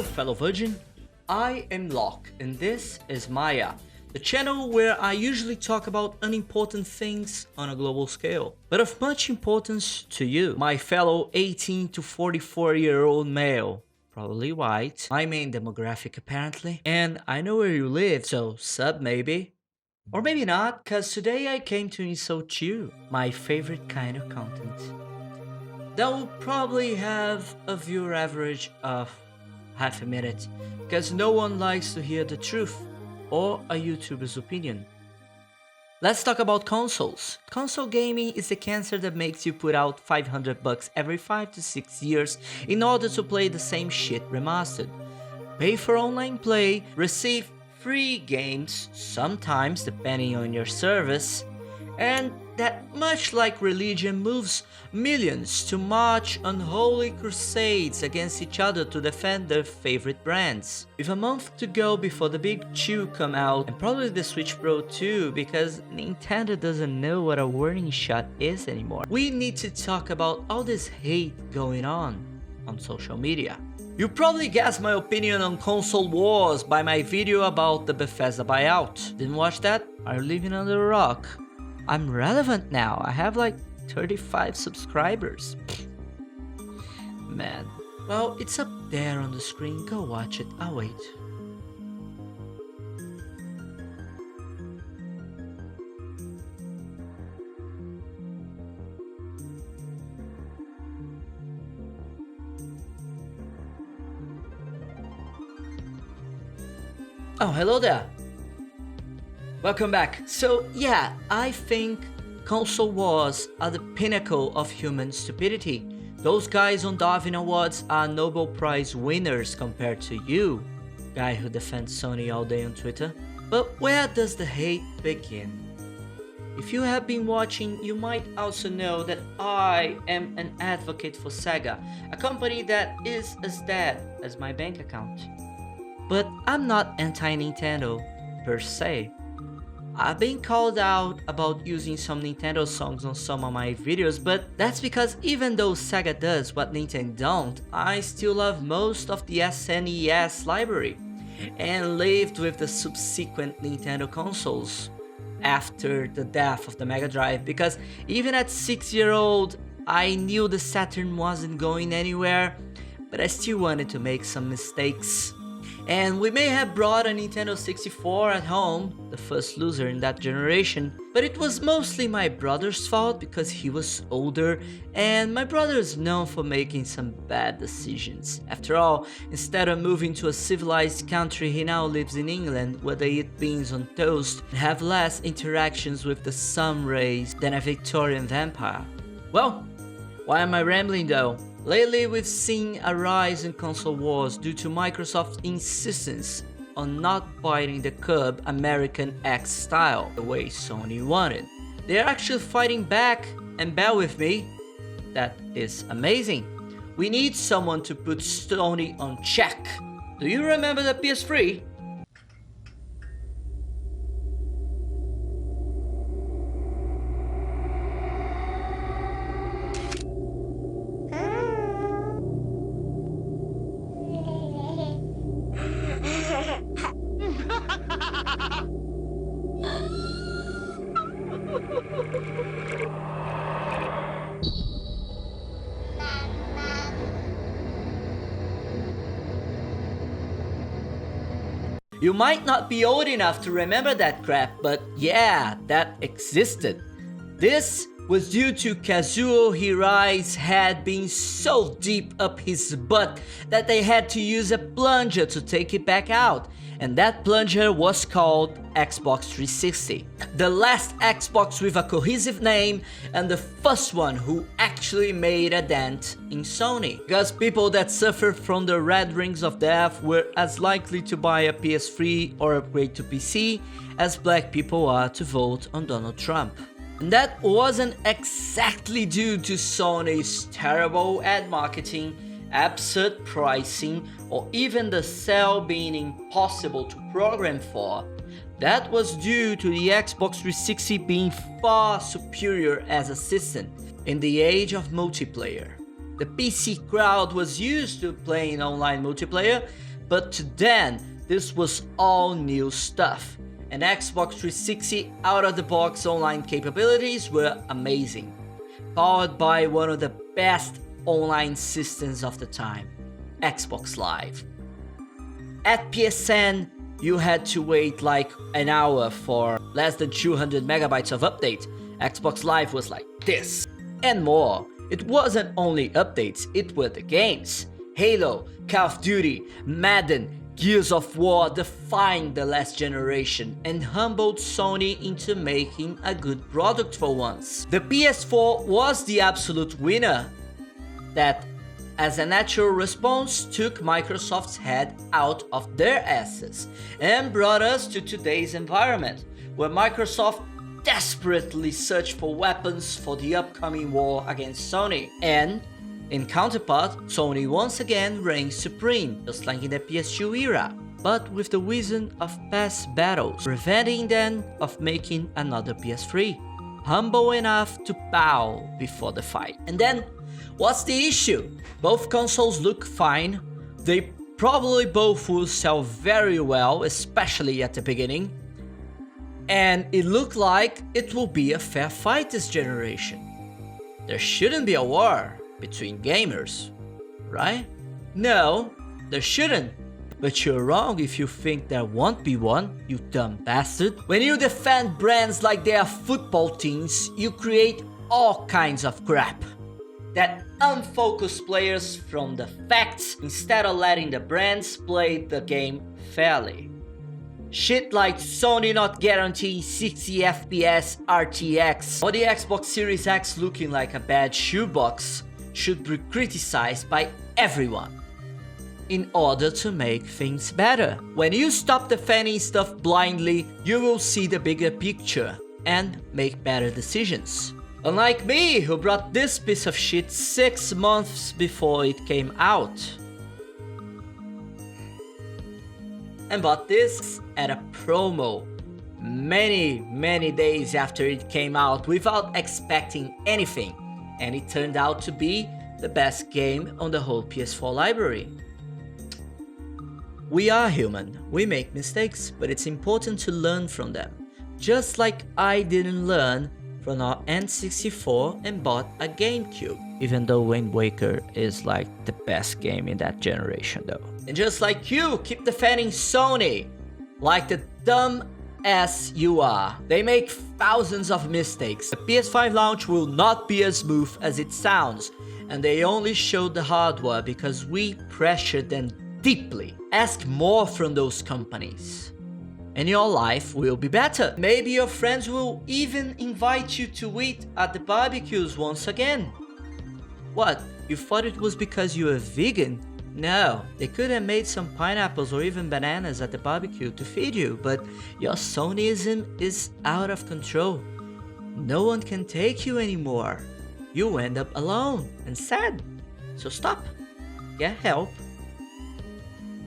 Hello fellow virgin, I am Locke and this is Maya, the channel where I usually talk about unimportant things on a global scale, but of much importance to you, my fellow 18 to 44-year-old male, probably white, my main demographic apparently, and I know where you live, so sub maybe. Or maybe not, cause today I came to insult you, my favorite kind of content. That will probably have a viewer average of half a minute, because no one likes to hear the truth or a YouTuber's opinion. Let's talk about consoles. Console gaming is the cancer that makes you put out $500 every 5 to 6 years in order to play the same shit remastered. Pay for online play, receive free games, sometimes depending on your service, and that much like religion moves millions to march on holy crusades against each other to defend their favorite brands. With a month to go before the big 2 come out, and probably the Switch Pro too, because Nintendo doesn't know what a warning shot is anymore, we need to talk about all this hate going on social media. You probably guessed my opinion on console wars by my video about the Bethesda buyout. Didn't watch that? Are you living under a rock? I'm relevant now, I have like 35 subscribers. Man. Well, it's up there on the screen, go watch it, I'll wait. Oh, hello there. Welcome back. So yeah, I think console wars are the pinnacle of human stupidity. Those guys on Darwin Awards are Nobel Prize winners compared to you, guy who defends Sony all day on Twitter. But where does the hate begin? If you have been watching, you might also know that I am an advocate for Sega, a company that is as dead as my bank account. But I'm not anti-Nintendo per se. I've been called out about using some Nintendo songs on some of my videos, but that's because even though Sega does what Nintendo don't, I still love most of the SNES library, and lived with the subsequent Nintendo consoles after the death of the Mega Drive, because even at 6-year-old, I knew the Saturn wasn't going anywhere, but I still wanted to make some mistakes. And we may have brought a Nintendo 64 at home, the first loser in that generation, but it was mostly my brother's fault because he was older, and my brother is known for making some bad decisions. After all, instead of moving to a civilized country, he now lives in England, where they eat beans on toast and have less interactions with the sun rays than a Victorian vampire. Well, why am I rambling though? Lately, we've seen a rise in console wars due to Microsoft's insistence on not biting the curb American X style, the way Sony wanted. They're actually fighting back, and bear with me, that is amazing. We need someone to put Sony on check. Do you remember the PS3? You might not be old enough to remember that crap, but yeah, that existed. This was due to Kazuo Hirai's head being so deep up his butt that they had to use a plunger to take it back out, and that plunger was called Xbox 360. The last Xbox with a cohesive name, and the first one who actually made a dent in Sony. Because people that suffered from the red rings of death were as likely to buy a PS3 or upgrade to PC as black people are to vote on Donald Trump. And that wasn't exactly due to Sony's terrible ad marketing, absurd pricing, or even the cell being impossible to program for. That was due to the Xbox 360 being far superior as a system in the age of multiplayer. The PC crowd was used to playing online multiplayer, but to then, this was all new stuff. And Xbox 360 out-of-the-box online capabilities were amazing, powered by one of the best online systems of the time, Xbox Live. At PSN, you had to wait like an hour for less than 200 megabytes of update. Xbox Live was like this and more. It wasn't only updates, it were the games. Halo, Call of Duty, Madden, Gears of War defined the last generation and humbled Sony into making a good product for once. The PS4 was the absolute winner that, as a natural response, took Microsoft's head out of their asses and brought us to today's environment, where Microsoft desperately searched for weapons for the upcoming war against Sony. And in counterpart, Sony once again reigns supreme, just like in the PS2 era, but with the wisdom of past battles, preventing them of making another PS3, humble enough to bow before the fight. And then, what's the issue? Both consoles look fine, they probably both will sell very well, especially at the beginning, and it looked like it will be a fair fight this generation. There shouldn't be a war between gamers, right? No, there shouldn't. But you're wrong if you think there won't be one, you dumb bastard. When you defend brands like they are football teams, you create all kinds of crap that unfocus players from the facts instead of letting the brands play the game fairly. Shit like Sony not guaranteeing 60 FPS RTX or the Xbox Series X looking like a bad shoebox should be criticized by everyone in order to make things better. When you stop defending stuff blindly, you will see the bigger picture and make better decisions. Unlike me, who brought this piece of shit 6 months before it came out and bought this at a promo many days after it came out without expecting anything, and it turned out to be the best game on the whole PS4 library. We are human, we make mistakes, but it's important to learn from them. Just like I didn't learn from our N64 and bought a GameCube, even though Wind Waker is like the best game in that generation though. And just like you keep defending Sony, like the dumb ass you are. They make thousands of mistakes. The PS5 launch will not be as smooth as it sounds, and they only showed the hardware because we pressured them deeply. Ask more from those companies, and your life will be better. Maybe your friends will even invite you to eat at the barbecues once again. What, you thought it was because you were vegan? No, they could have made some pineapples or even bananas at the barbecue to feed you, but your Sonyism is out of control. No one can take you anymore. You end up alone and sad. So stop, get help,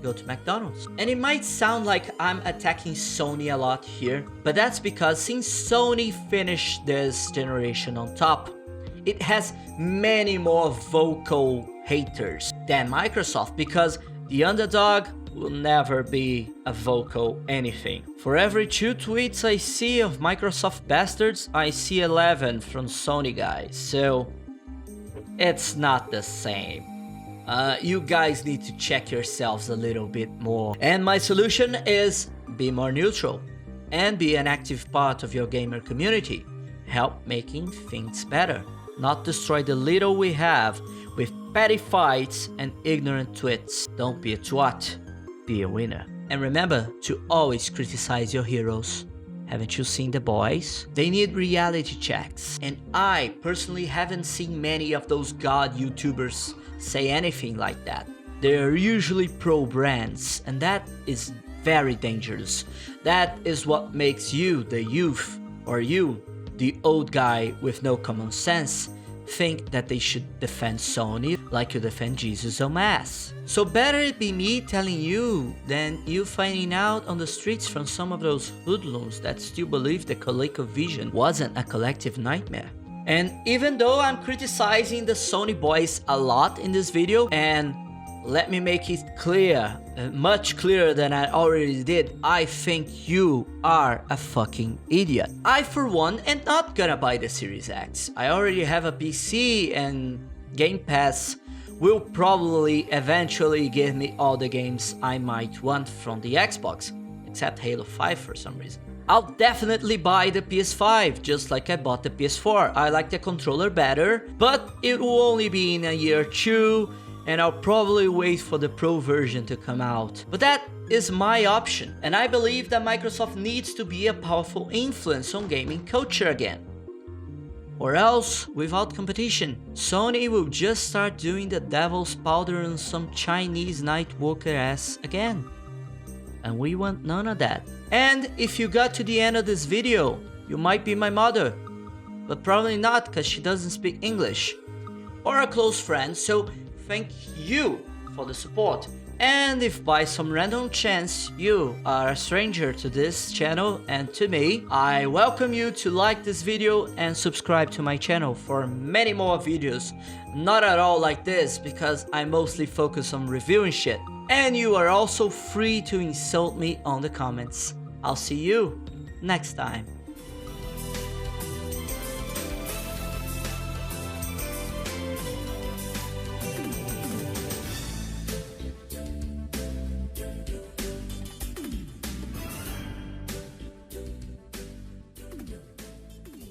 go to McDonald's. And it might sound like I'm attacking Sony a lot here, but that's because since Sony finished this generation on top, it has many more vocal haters than Microsoft, because the underdog will never be a vocal anything. For every 2 tweets I see of Microsoft bastards, I see 11 from Sony guys, so it's not the same. You guys need to check yourselves a little bit more. And my solution is be more neutral and be an active part of your gamer community. Help making things better, not destroy the little we have with petty fights and ignorant tweets. Don't be a twat, be a winner. And remember to always criticize your heroes. Haven't you seen The Boys? They need reality checks. And I personally haven't seen many of those god YouTubers say anything like that. They are usually pro brands, and that is very dangerous. That is what makes you, the youth, or you, the old guy with no common sense, think that they should defend Sony like you defend Jesus or Mass. So better it be me telling you than you finding out on the streets from some of those hoodlums that still believe the ColecoVision wasn't a collective nightmare. And even though I'm criticizing the Sony boys a lot in this video, and let me make it clear, much clearer than I already did. I think you are a fucking idiot. I, for one, am not gonna buy the Series X. I already have a PC, and Game Pass will probably eventually give me all the games I might want from the Xbox, except Halo 5 for some reason. I'll definitely buy the PS5, just like I bought the PS4. I like the controller better, but it will only be in a year or two, and I'll probably wait for the Pro version to come out. But that is my option, and I believe that Microsoft needs to be a powerful influence on gaming culture again. Or else, without competition, Sony will just start doing the devil's powder on some Chinese night worker ass again. And we want none of that. And if you got to the end of this video, you might be my mother, but probably not, because she doesn't speak English, or a close friend, so thank you for the support. And if by some random chance you are a stranger to this channel and to me, I welcome you to like this video and subscribe to my channel for many more videos. Not at all like this, because I mostly focus on reviewing shit. And you are also free to insult me on the comments. I'll see you next time.